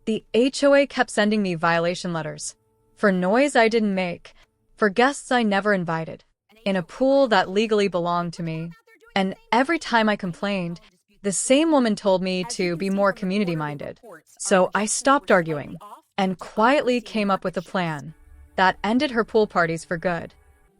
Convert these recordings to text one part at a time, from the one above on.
The HOA kept sending me violation letters. For noise I didn't make, for guests I never invited, in a pool that legally belonged to me. And every time I complained, the same woman told me to be more community-minded. So I stopped arguing and quietly came up with a plan that ended her pool parties for good.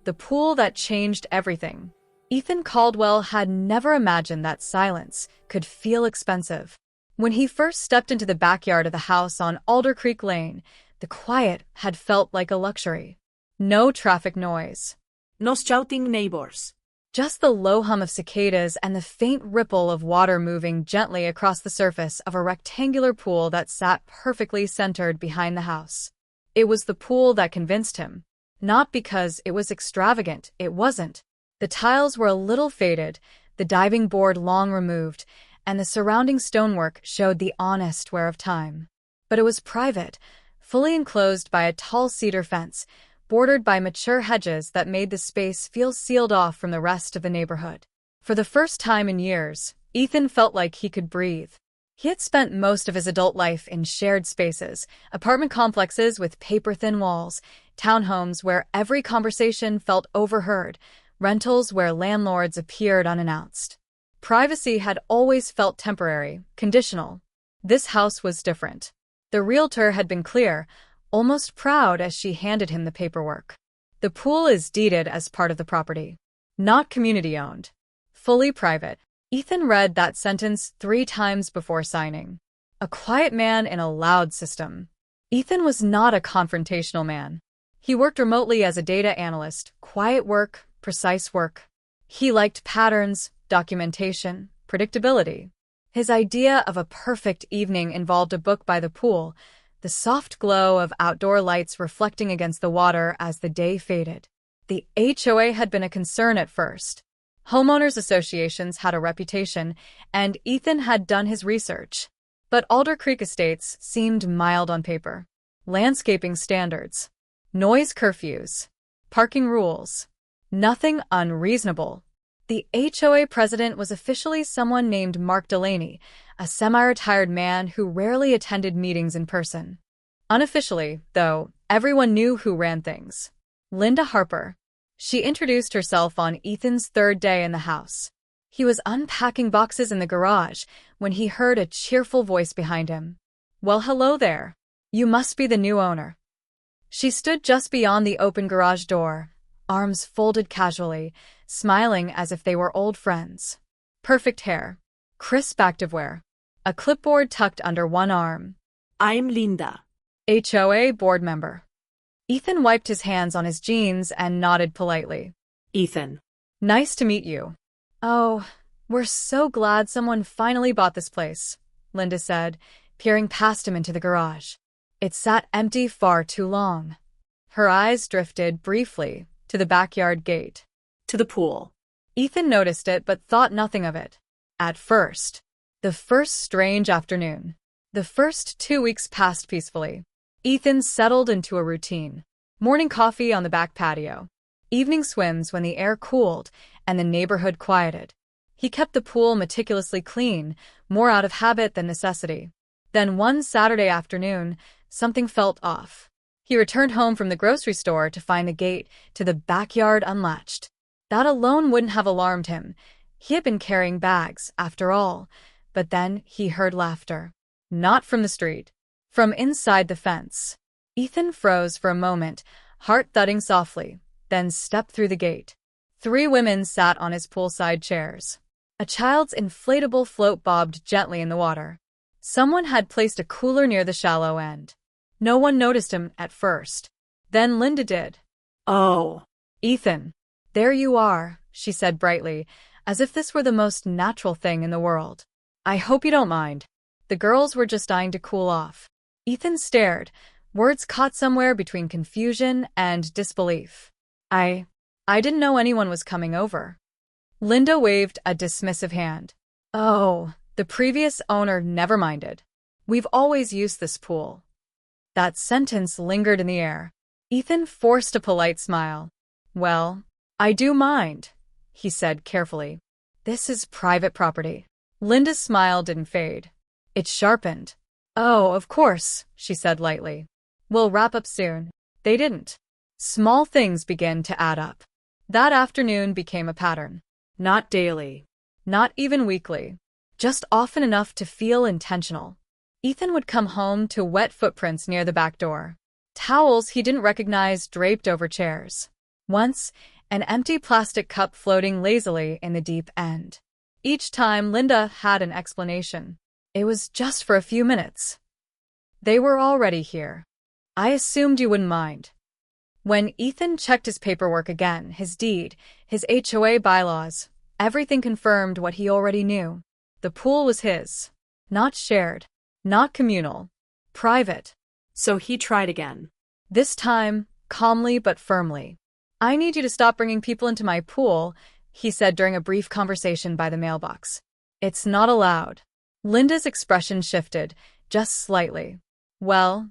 The pool that changed everything. Ethan Caldwell had never imagined that silence could feel expensive. When he first stepped into the backyard of the house on Alder Creek Lane, the quiet had felt like a luxury. No traffic noise. No shouting neighbors. Just the low hum of cicadas and the faint ripple of water moving gently across the surface of a rectangular pool that sat perfectly centered behind the house. It was the pool that convinced him. Not because it was extravagant, it wasn't. The tiles were a little faded, the diving board long removed, and the surrounding stonework showed the honest wear of time. But it was private, fully enclosed by a tall cedar fence, bordered by mature hedges that made the space feel sealed off from the rest of the neighborhood. For the first time in years, Ethan felt like he could breathe. He had spent most of his adult life in shared spaces, apartment complexes with paper-thin walls, townhomes where every conversation felt overheard, rentals where landlords appeared unannounced. Privacy had always felt temporary, conditional. This house was different. The realtor had been clear, almost proud as she handed him the paperwork. The pool is deeded as part of the property, not community-owned. Fully private. Ethan read that sentence 3 times before signing. A quiet man in a loud system. Ethan was not a confrontational man. He worked remotely as a data analyst, quiet work, precise work. He liked patterns, documentation, predictability. His idea of a perfect evening involved a book by the pool, the soft glow of outdoor lights reflecting against the water as the day faded. The HOA had been a concern at first. Homeowners associations had a reputation, and Ethan had done his research. But Alder Creek Estates seemed mild on paper. Landscaping standards, noise curfews, parking rules. Nothing unreasonable. The HOA president was officially someone named Mark Delaney, a semi-retired man who rarely attended meetings in person. Unofficially, though, everyone knew who ran things. Linda Harper. She introduced herself on Ethan's 3rd day in the house. He was unpacking boxes in the garage when he heard a cheerful voice behind him. "Well, hello there. You must be the new owner." She stood just beyond the open garage door, arms folded casually, smiling as if they were old friends. Perfect hair, crisp activewear, a clipboard tucked under one arm. I'm Linda. HOA board member. Ethan wiped his hands on his jeans and nodded politely. Ethan. Nice to meet you. Oh, we're so glad someone finally bought this place, Linda said, peering past him into the garage. It sat empty far too long. Her eyes drifted briefly to the backyard gate. To the pool. Ethan noticed it but thought nothing of it. At first. The first strange afternoon. The first 2 weeks passed peacefully. Ethan settled into a routine. Morning coffee on the back patio. Evening swims when the air cooled and the neighborhood quieted. He kept the pool meticulously clean, more out of habit than necessity. Then one Saturday afternoon, something felt off. He returned home from the grocery store to find the gate to the backyard unlatched. That alone wouldn't have alarmed him. He had been carrying bags, after all. But then he heard laughter. Not from the street. From inside the fence. Ethan froze for a moment, heart thudding softly, then stepped through the gate. 3 women sat on his poolside chairs. A child's inflatable float bobbed gently in the water. Someone had placed a cooler near the shallow end. No one noticed him at first. Then Linda did. Oh. Ethan. There you are, she said brightly, as if this were the most natural thing in the world. I hope you don't mind. The girls were just dying to cool off. Ethan stared, words caught somewhere between confusion and disbelief. I didn't know anyone was coming over. Linda waved a dismissive hand. Oh, the previous owner never minded. We've always used this pool. That sentence lingered in the air. Ethan forced a polite smile. Well, I do mind, he said carefully. This is private property. Linda's smile didn't fade. It sharpened. Oh, of course, she said lightly. We'll wrap up soon. They didn't. Small things began to add up. That afternoon became a pattern. Not daily. Not even weekly. Just often enough to feel intentional. Ethan would come home to wet footprints near the back door. Towels he didn't recognize draped over chairs. Once, an empty plastic cup floating lazily in the deep end. Each time, Linda had an explanation. It was just for a few minutes. They were already here. I assumed you wouldn't mind. When Ethan checked his paperwork again, his deed, his HOA bylaws, everything confirmed what he already knew. The pool was his. Not shared. Not communal. Private. So he tried again. This time, calmly but firmly. I need you to stop bringing people into my pool, he said during a brief conversation by the mailbox. It's not allowed. Linda's expression shifted, just slightly. Well,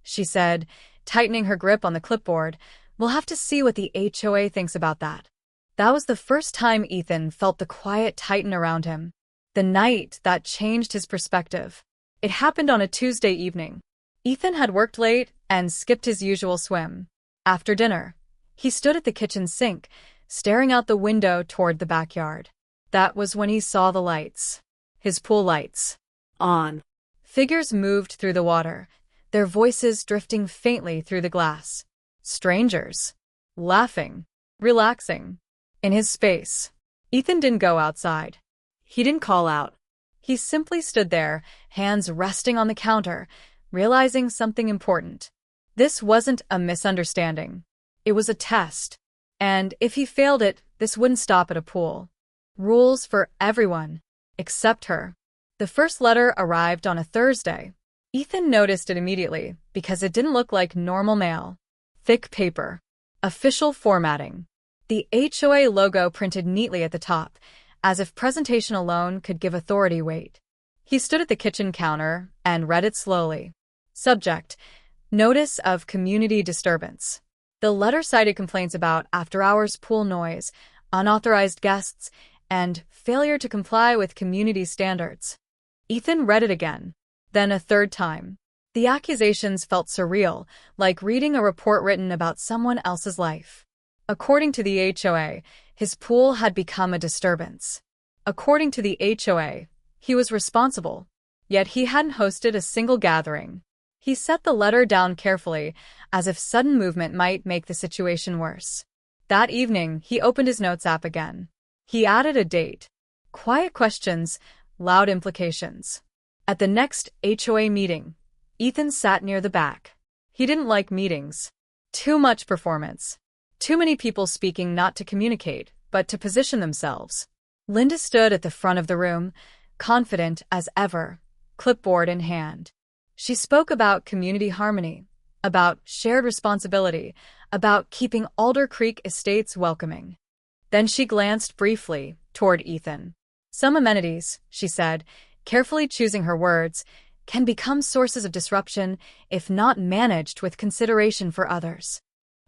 she said, tightening her grip on the clipboard, we'll have to see what the HOA thinks about that. That was the first time Ethan felt the quiet tighten around him. The night that changed his perspective. It happened on a Tuesday evening. Ethan had worked late and skipped his usual swim. After dinner, he stood at the kitchen sink, staring out the window toward the backyard. That was when he saw the lights. His pool lights. On. Figures moved through the water, their voices drifting faintly through the glass. Strangers. Laughing. Relaxing. In his space. Ethan didn't go outside. He didn't call out. He simply stood there, hands resting on the counter, realizing something important. This wasn't a misunderstanding. It was a test. And if he failed it, this wouldn't stop at a pool. Rules for everyone. Except her. The first letter arrived on a Thursday. Ethan noticed it immediately because it didn't look like normal mail. Thick paper. Official formatting. The HOA logo printed neatly at the top, as if presentation alone could give authority weight. He stood at the kitchen counter and read it slowly. Subject: Notice of community disturbance. The letter cited complaints about after-hours pool noise, unauthorized guests, and failure to comply with community standards. Ethan read it again, then a third time. The accusations felt surreal, like reading a report written about someone else's life. According to the HOA, his pool had become a disturbance. According to the HOA, he was responsible, yet he hadn't hosted a single gathering. He set the letter down carefully, as if sudden movement might make the situation worse. That evening, he opened his notes app again. He added a date. Quiet questions, loud implications. At the next HOA meeting, Ethan sat near the back. He didn't like meetings. Too much performance. Too many people speaking not to communicate, but to position themselves. Linda stood at the front of the room, confident as ever, clipboard in hand. She spoke about community harmony, about shared responsibility, about keeping Alder Creek estates welcoming. Then she glanced briefly toward Ethan. Some amenities, she said, carefully choosing her words, can become sources of disruption if not managed with consideration for others.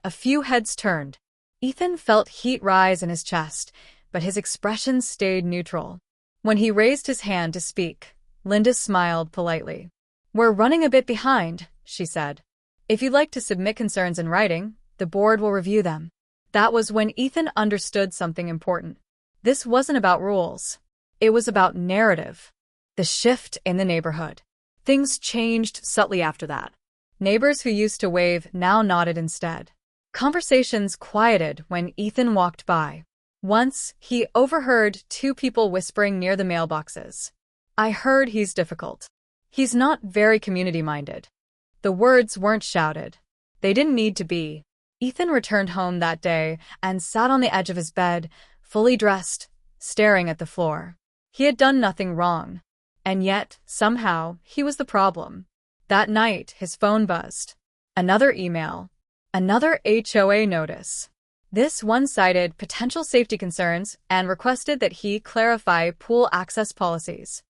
A few heads turned. Ethan felt heat rise in his chest, but his expression stayed neutral. When he raised his hand to speak, Linda smiled politely. We're running a bit behind, she said. If you'd like to submit concerns in writing, the board will review them. That was when Ethan understood something important. This wasn't about rules. It was about narrative. The shift in the neighborhood. Things changed subtly after that. Neighbors who used to wave now nodded instead. Conversations quieted when Ethan walked by. Once, he overheard two people whispering near the mailboxes. I heard he's difficult. He's not very community-minded. The words weren't shouted. They didn't need to be. Ethan returned home that day and sat on the edge of his bed, fully dressed, staring at the floor. He had done nothing wrong. And yet, somehow, he was the problem. That night, his phone buzzed. Another email. Another HOA notice. This one cited potential safety concerns and requested that he clarify pool access policies.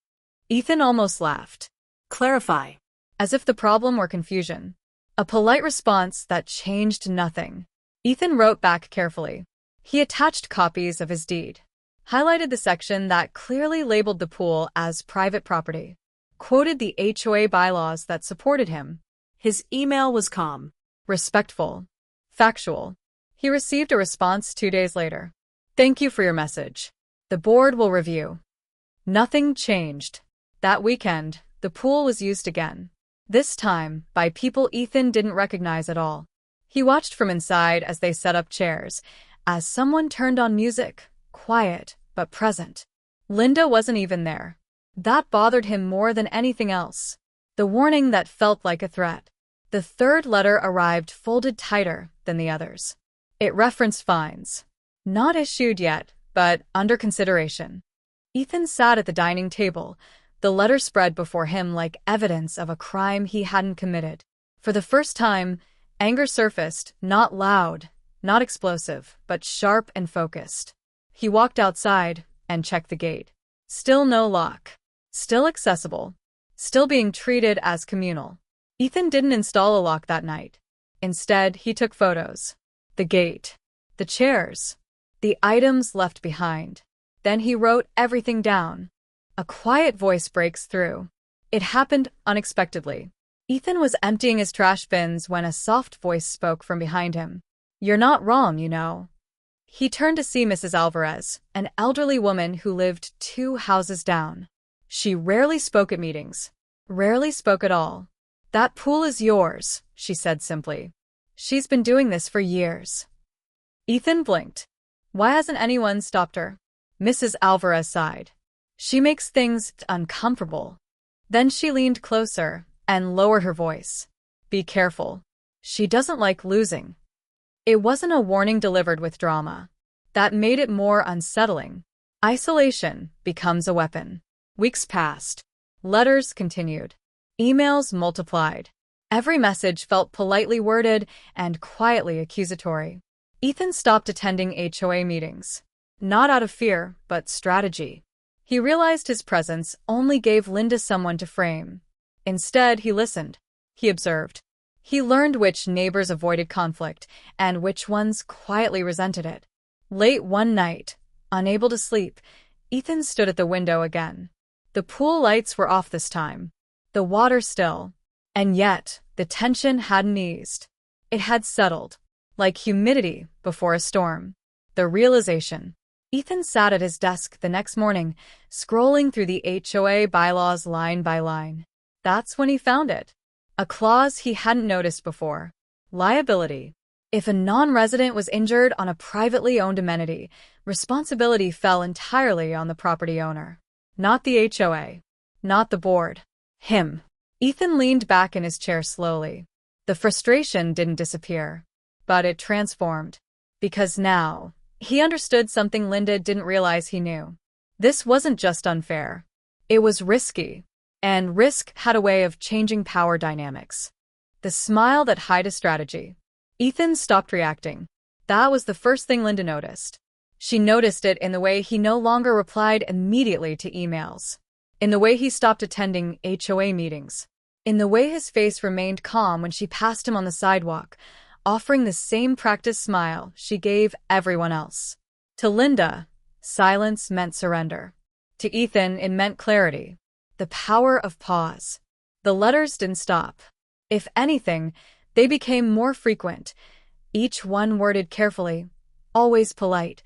Ethan almost laughed. Clarify. As if the problem were confusion. A polite response that changed nothing. Ethan wrote back carefully. He attached copies of his deed. Highlighted the section that clearly labeled the pool as private property. quoted the HOA bylaws that supported him. His email was calm. Respectful. Factual. He received a response 2 days later. Thank you for your message. The board will review. Nothing changed. That weekend, the pool was used again. This time, by people Ethan didn't recognize at all. He watched from inside as they set up chairs, as someone turned on music, quiet but present. Linda wasn't even there. That bothered him more than anything else. The warning that felt like a threat. The third letter arrived folded tighter than the others. It referenced fines. Not issued yet, but under consideration. Ethan sat at the dining table, the letter spread before him like evidence of a crime he hadn't committed. For the first time, anger surfaced, not loud, not explosive, but sharp and focused. He walked outside and checked the gate. Still no lock. Still accessible. Still being treated as communal. Ethan didn't install a lock that night. Instead, he took photos. The gate. The chairs. The items left behind. Then he wrote everything down. A quiet voice breaks through. It happened unexpectedly. Ethan was emptying his trash bins when a soft voice spoke from behind him. You're not wrong, you know. He turned to see Mrs. Alvarez, an elderly woman who lived 2 houses down. She rarely spoke at meetings. Rarely spoke at all. That pool is yours, she said simply. She's been doing this for years. Ethan blinked. Why hasn't anyone stopped her? Mrs. Alvarez sighed. She makes things uncomfortable. Then she leaned closer and lowered her voice. Be careful. She doesn't like losing. It wasn't a warning delivered with drama. That made it more unsettling. Isolation becomes a weapon. Weeks passed. Letters continued. Emails multiplied. Every message felt politely worded and quietly accusatory. Ethan stopped attending HOA meetings. Not out of fear, but strategy. He realized his presence only gave Linda someone to frame. Instead, he listened. He observed. He learned which neighbors avoided conflict and which ones quietly resented it. Late one night, unable to sleep, Ethan stood at the window again. The pool lights were off this time. The water still. And yet, the tension hadn't eased. It had settled, like humidity before a storm. The realization. Ethan sat at his desk the next morning, scrolling through the HOA bylaws line by line. That's when he found it. A clause he hadn't noticed before. Liability. If a non-resident was injured on a privately owned amenity, responsibility fell entirely on the property owner. Not the HOA. Not the board. Him. Ethan leaned back in his chair slowly. The frustration didn't disappear, but it transformed. Because now, he understood something Linda didn't realize he knew. This wasn't just unfair. It was risky. And risk had a way of changing power dynamics. The smile that hid a strategy. Ethan stopped reacting. That was the first thing Linda noticed. She noticed it in the way he no longer replied immediately to emails. In the way he stopped attending HOA meetings. In the way his face remained calm when she passed him on the sidewalk, offering the same practiced smile she gave everyone else. To Linda, silence meant surrender. To Ethan, it meant clarity. The power of pause. The letters didn't stop. If anything, they became more frequent, each one worded carefully, always polite,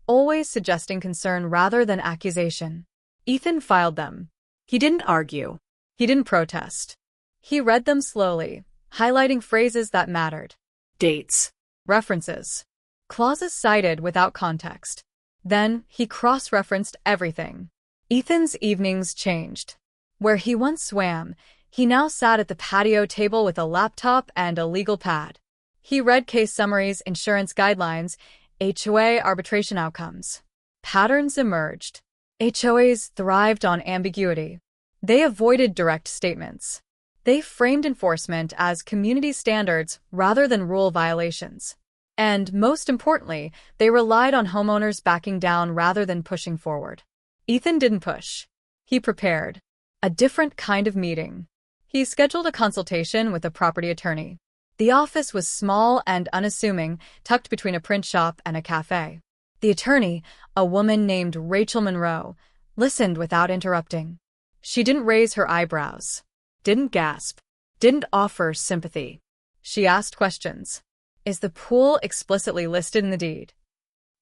always suggesting concern rather than accusation. Ethan filed them. He didn't argue. He didn't protest. He read them slowly, highlighting phrases that mattered. Dates. References. Clauses cited without context. Then he cross-referenced everything. Ethan's evenings changed. Where he once swam, he now sat at the patio table with a laptop and a legal pad. He read case summaries, insurance guidelines, HOA arbitration outcomes. Patterns emerged. HOAs thrived on ambiguity. They avoided direct statements. They framed enforcement as community standards rather than rule violations. And, most importantly, they relied on homeowners backing down rather than pushing forward. Ethan didn't push. He prepared. A different kind of meeting. He scheduled a consultation with a property attorney. The office was small and unassuming, tucked between a print shop and a cafe. The attorney, a woman named Rachel Monroe, listened without interrupting. She didn't raise her eyebrows, didn't gasp, didn't offer sympathy. She asked questions. Is the pool explicitly listed in the deed?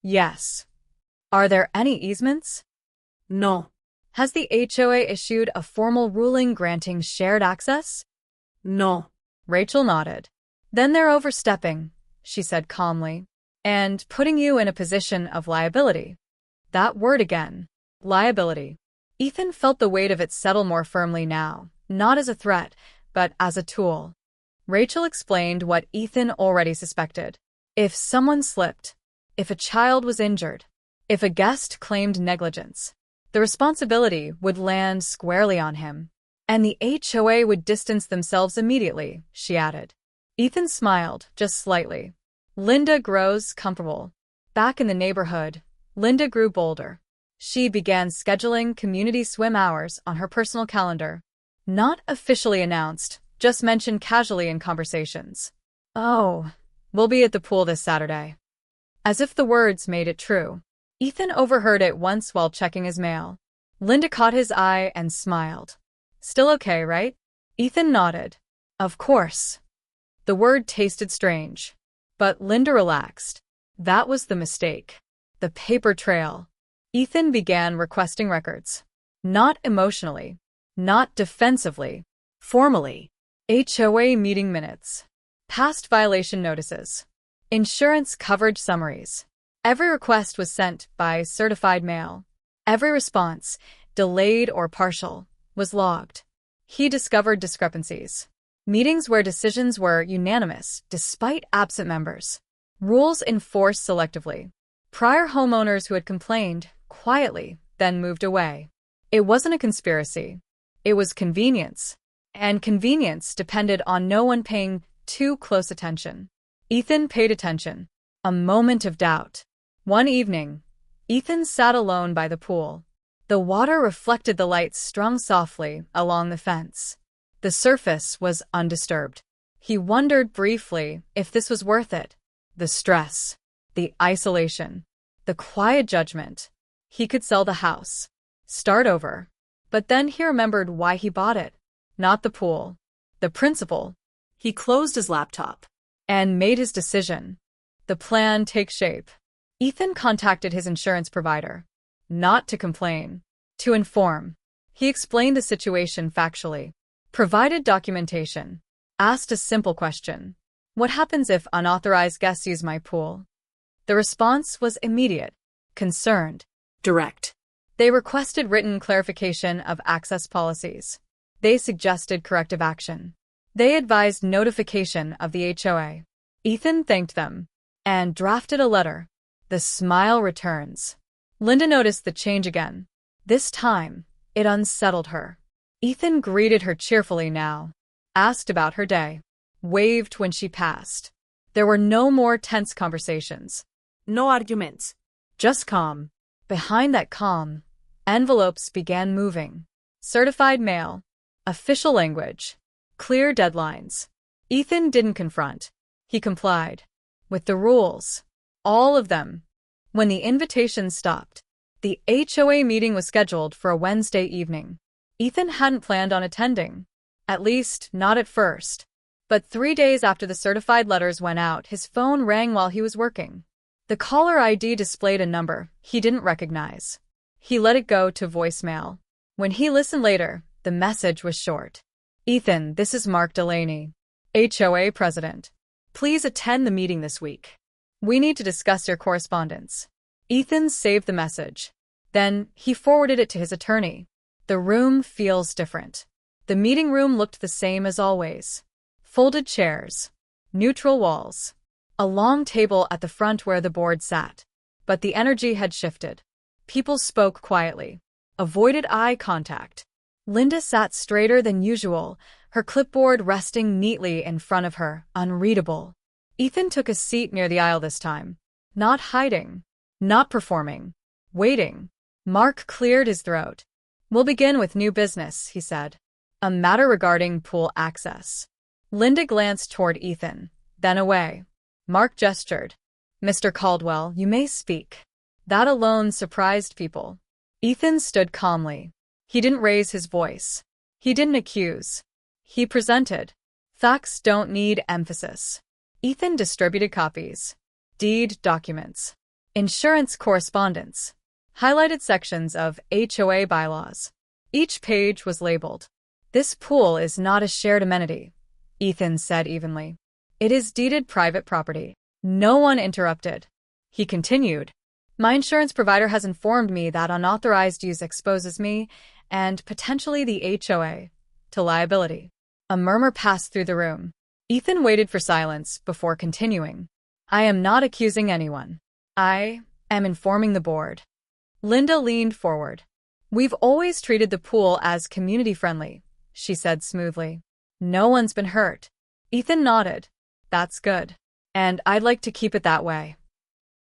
Yes. Are there any easements? No. Has the HOA issued a formal ruling granting shared access? No. Rachel nodded. Then they're overstepping, she said calmly, and putting you in a position of liability. That word again. Liability. Ethan felt the weight of it settle more firmly now, not as a threat, but as a tool. Rachel explained what Ethan already suspected. If someone slipped, if a child was injured, if a guest claimed negligence, the responsibility would land squarely on him. And the HOA would distance themselves immediately, she added. Ethan smiled, just slightly. Linda grows comfortable. Back in the neighborhood, Linda grew bolder. She began scheduling community swim hours on her personal calendar. Not officially announced, just mentioned casually in conversations. Oh, we'll be at the pool this Saturday. As if the words made it true. Ethan overheard it once while checking his mail. Linda caught his eye and smiled. Still okay, right? Ethan nodded. Of course. The word tasted strange. But Linda relaxed. That was the mistake. The paper trail. Ethan began requesting records. Not emotionally. Not defensively. Formally. HOA meeting minutes. Past violation notices. Insurance coverage summaries. Every request was sent by certified mail. Every response, delayed or partial, was logged. He discovered discrepancies. Meetings where decisions were unanimous despite absent members. Rules enforced selectively. Prior homeowners who had complained, quietly, then moved away. It wasn't a conspiracy. It was convenience. And convenience depended on no one paying too close attention. Ethan paid attention. A moment of doubt. One evening, Ethan sat alone by the pool. The water reflected the light strung softly along the fence. The surface was undisturbed. He wondered briefly if this was worth it. The stress, the isolation, the quiet judgment. He could sell the house, start over. But then he remembered why he bought it. Not the pool. The principal. He closed his laptop And made his decision. The plan takes shape. Ethan contacted his insurance provider. Not to complain. To inform. He explained the situation factually. Provided documentation. Asked a simple question. What happens if unauthorized guests use my pool? The response was immediate. Concerned. direct. They requested written clarification of access policies. They suggested corrective action. They advised notification of the HOA. Ethan thanked them and drafted a letter. The smile returns. Linda noticed the change again. This time, it unsettled her. Ethan greeted her cheerfully now, asked about her day, waved when she passed. There were no more tense conversations. No arguments. Just calm. Behind that calm, envelopes began moving. Certified mail. Official language. Clear deadlines. Ethan didn't confront. He complied. With the rules. All of them. When the invitation stopped, the HOA meeting was scheduled for a Wednesday evening. Ethan hadn't planned on attending. At least, not at first. But 3 days after the certified letters went out, his phone rang while he was working. The caller ID displayed a number he didn't recognize. He let it go to voicemail. When he listened later, the message was short. Ethan, this is Mark Delaney, HOA president. Please attend the meeting this week. We need to discuss your correspondence. Ethan saved the message. Then, he forwarded it to his attorney. The room feels different. The meeting room looked the same as always. Folded chairs. Neutral walls. A long table at the front where the board sat. But the energy had shifted. People spoke quietly. Avoided eye contact. Linda sat straighter than usual, her clipboard resting neatly in front of her, unreadable. Ethan took a seat near the aisle this time. Not hiding. Not performing. Waiting. Mark cleared his throat. We'll begin with new business, he said. A matter regarding pool access. Linda glanced toward Ethan, then away. Mark gestured. Mr. Caldwell, you may speak. That alone surprised people. Ethan stood calmly. He didn't raise his voice. He didn't accuse. He presented. Facts don't need emphasis. Ethan distributed copies, deed documents, insurance correspondence, highlighted sections of HOA bylaws. Each page was labeled. "This pool is not a shared amenity," Ethan said evenly. "It is deeded private property." No one interrupted. He continued. "My insurance provider has informed me that unauthorized use exposes me, and potentially the HOA, to liability." A murmur passed through the room. Ethan waited for silence before continuing. "I am not accusing anyone. I am informing the board." Linda leaned forward. "We've always treated the pool as community-friendly," she said smoothly. "No one's been hurt." Ethan nodded. "That's good. And I'd like to keep it that way."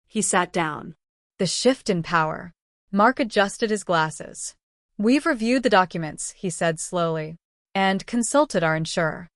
He sat down. The shift in power. Mark adjusted his glasses. "We've reviewed the documents," he said slowly, "and consulted our insurer."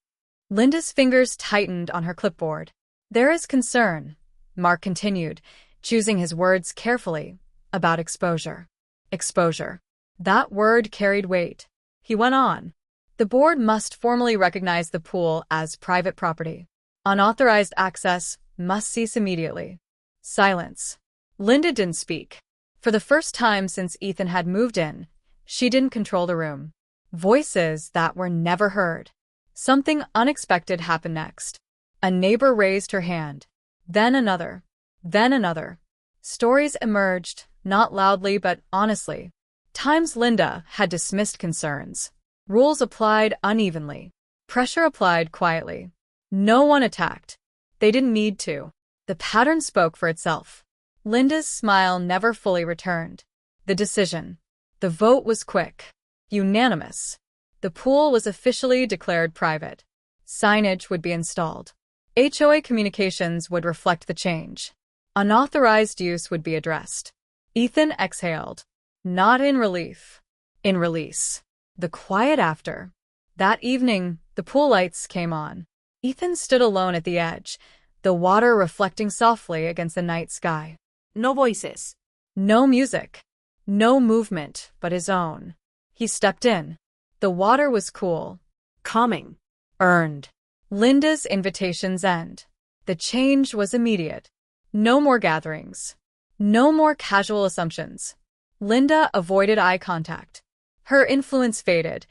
Linda's fingers tightened on her clipboard. "There is concern," Mark continued, choosing his words carefully, "about exposure." Exposure. That word carried weight. He went on. "The board must formally recognize the pool as private property. Unauthorized access must cease immediately." Silence. Linda didn't speak. For the first time since Ethan had moved in, she didn't control the room. Voices that were never heard. Something unexpected happened next. A neighbor raised her hand. Then another. Then another. Stories emerged, not loudly but honestly. Times Linda had dismissed concerns. Rules applied unevenly. Pressure applied quietly. No one attacked. They didn't need to. The pattern spoke for itself. Linda's smile never fully returned. The decision. The vote was quick. Unanimous. The pool was officially declared private. Signage would be installed. HOA communications would reflect the change. Unauthorized use would be addressed. Ethan exhaled. Not in relief. In release. The quiet after. That evening, the pool lights came on. Ethan stood alone at the edge, the water reflecting softly against the night sky. No voices. No music. No movement but his own. He stepped in. The water was cool. Calming. Earned. Linda's invitations end. The change was immediate. No more gatherings. No more casual assumptions. Linda avoided eye contact. Her influence faded,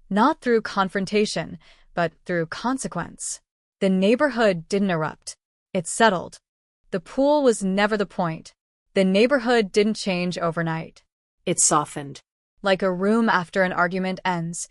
not through confrontation, but through consequence. The neighborhood didn't erupt. It settled. The pool was never the point. The neighborhood didn't change overnight. It softened. Like a room after an argument ends,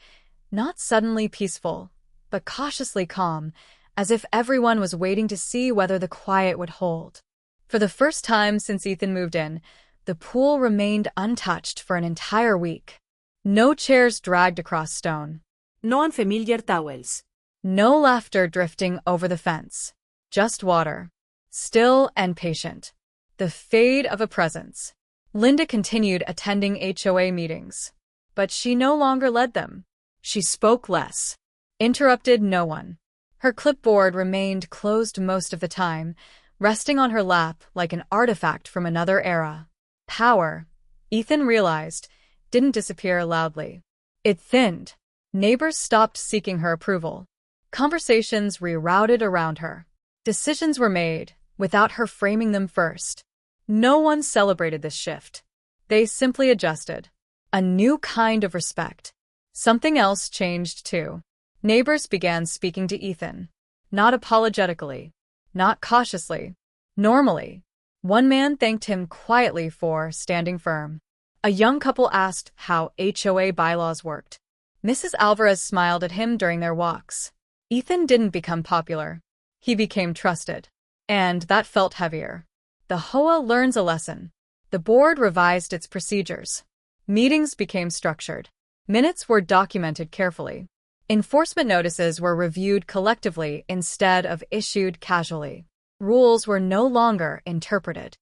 not suddenly peaceful, but cautiously calm, as if everyone was waiting to see whether the quiet would hold. For the first time since Ethan moved in, the pool remained untouched for an entire week. No chairs dragged across stone. No unfamiliar towels. No laughter drifting over the fence. Just water. Still and patient. The fade of a presence. Linda continued attending HOA meetings. But she no longer led them. She spoke less. Interrupted no one. Her clipboard remained closed most of the time, resting on her lap like an artifact from another era. Power, Ethan realized, didn't disappear loudly. It thinned. Neighbors stopped seeking her approval. Conversations rerouted around her. Decisions were made, without her framing them first. No one celebrated this shift. They simply adjusted. A new kind of respect. Something else changed too. Neighbors began speaking to Ethan. Not apologetically. Not cautiously. Normally. One man thanked him quietly for standing firm. A young couple asked how HOA bylaws worked. Mrs. Alvarez smiled at him during their walks. Ethan didn't become popular. He became trusted. And that felt heavier. The HOA learns a lesson. The board revised its procedures. Meetings became structured. Minutes were documented carefully. Enforcement notices were reviewed collectively instead of issued casually. Rules were no longer interpreted.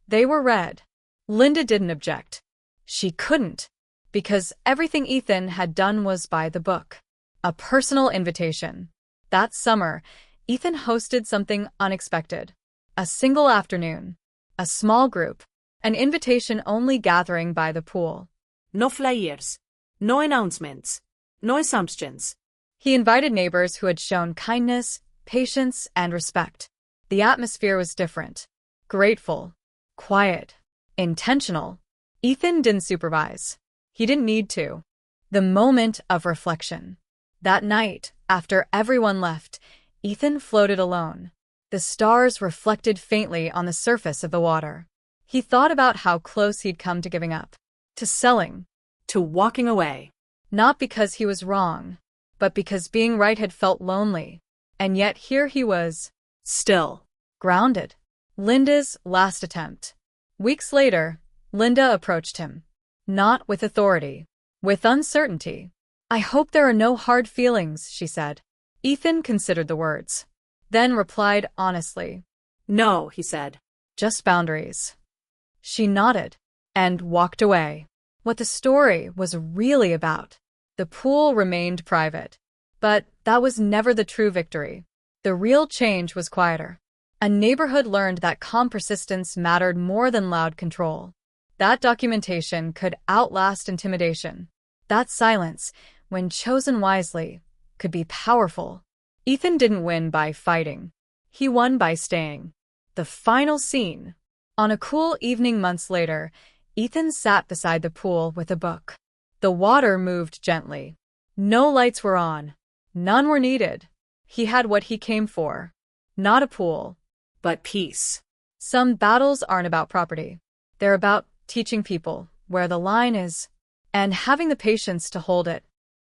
They were read. Linda didn't object. She couldn't, because everything Ethan had done was by the book. A personal invitation. That summer, Ethan hosted something unexpected. A single afternoon. A small group. An invitation-only gathering by the pool. No flyers. No announcements. No assumptions. He invited neighbors who had shown kindness, patience, and respect. The atmosphere was different. Grateful. Quiet. Intentional. Ethan didn't supervise. He didn't need to. The moment of reflection. That night, after everyone left, Ethan floated alone. The stars reflected faintly on the surface of the water. He thought about how close he'd come to giving up. To selling. To walking away. Not because he was wrong, but because being right had felt lonely. And yet here he was. Still. Grounded. Linda's last attempt. Weeks later, Linda approached him. Not with authority. With uncertainty. "I hope there are no hard feelings," she said. Ethan considered the words. Then replied honestly. "No," he said. "Just boundaries." She nodded and walked away. What the story was really about. The pool remained private. But that was never the true victory. The real change was quieter. A neighborhood learned that calm persistence mattered more than loud control. That documentation could outlast intimidation. That silence, when chosen wisely, could be powerful. Ethan didn't win by fighting. He won by staying. The final scene. On a cool evening months later, Ethan sat beside the pool with a book. The water moved gently. No lights were on. None were needed. He had what he came for. Not a pool. But peace. Some battles aren't about property. They're about teaching people where the line is and having the patience to hold it.